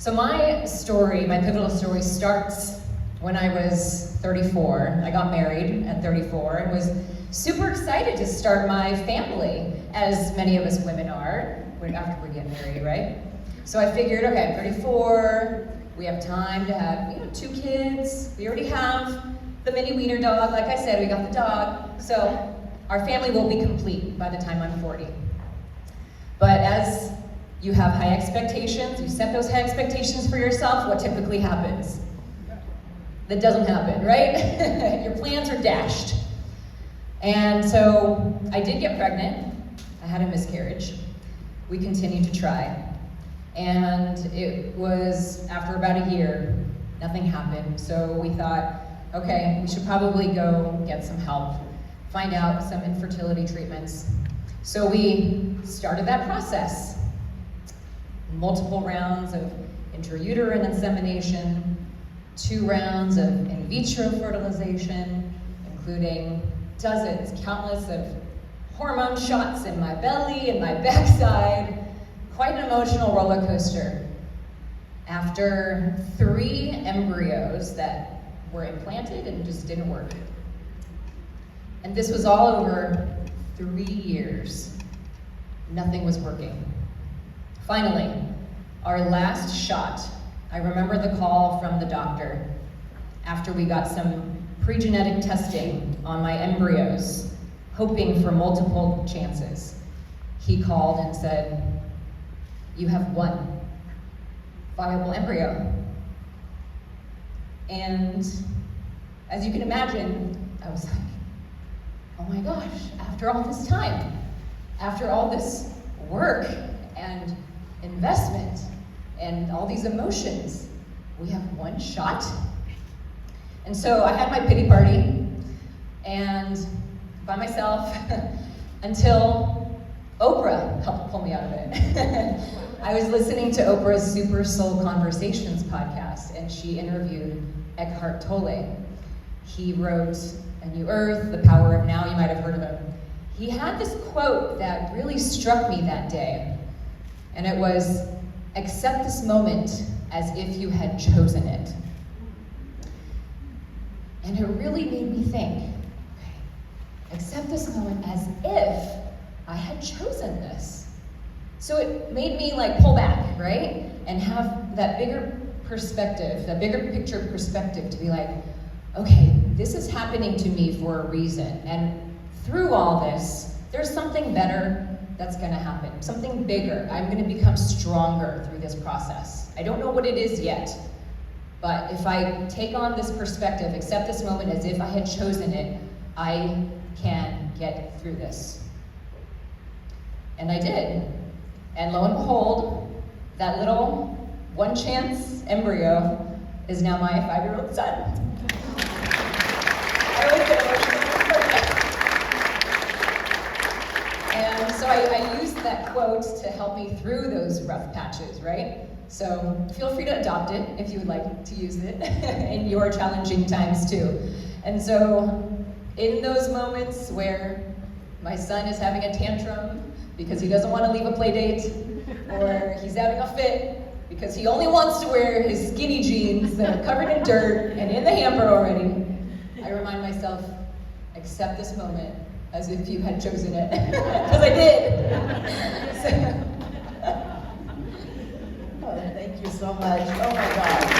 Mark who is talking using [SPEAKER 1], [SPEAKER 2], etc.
[SPEAKER 1] So my story, my pivotal story, starts when I was 34. I got married at 34 and was super excited to start my family, as many of us women are after we get married, right? So I figured, okay, I'm 34, we have time to have 2 kids, we already have the mini wiener dog, like I said, we got the dog, so our family will be complete by the time I'm 40. But as you have high expectations, you set those high expectations for yourself, what typically happens? That doesn't happen, right? Your plans are dashed. And so I did get pregnant. I had a miscarriage. We continued to try. And it was after about a year, nothing happened. So we thought, okay, we should probably go get some help, find out some infertility treatments. So we started that process. Multiple rounds of intrauterine insemination, 2 rounds of in vitro fertilization, including dozens, countless of hormone shots in my belly and my backside. Quite an emotional roller coaster. After 3 embryos that were implanted and just didn't work. And this was all over 3 years. Nothing was working. Finally, our last shot, I remember the call from the doctor after we got some pre-genetic testing on my embryos, hoping for multiple chances. He called and said, "You have 1 viable embryo." And as you can imagine, I was like, oh my gosh, after all this time, after all this work and investment and all these emotions, we have 1 shot? And so I had my pity party and by myself until Oprah helped pull me out of it. I was listening to Oprah's Super Soul Conversations podcast, and she interviewed Eckhart Tolle. He wrote A New Earth, The Power of Now, you might have heard of him. He had this quote that really struck me that day, and it was, "Accept this moment as if you had chosen it." And it really made me think, okay, accept this moment as if I had chosen this. So it made me pull back, right? And have that bigger perspective, that bigger picture perspective to be like, okay, this is happening to me for a reason. And through all this, there's something better that's gonna happen, something bigger. I'm gonna become stronger through this process. I don't know what it is yet, but if I take on this perspective, accept this moment as if I had chosen it, I can get through this. And I did. And lo and behold, that little 1 chance embryo is now my 5-year-old son. I always get emotional. And so I used that quote to help me through those rough patches, right? So feel free to adopt it if you would like to use it in your challenging times too. And so in those moments where my son is having a tantrum because he doesn't want to leave a play date, or he's having a fit because he only wants to wear his skinny jeans that are covered in dirt and in the hamper already, I remind myself, accept this moment as if you had chosen it, because I did.
[SPEAKER 2] Oh, thank you so much. Oh my God.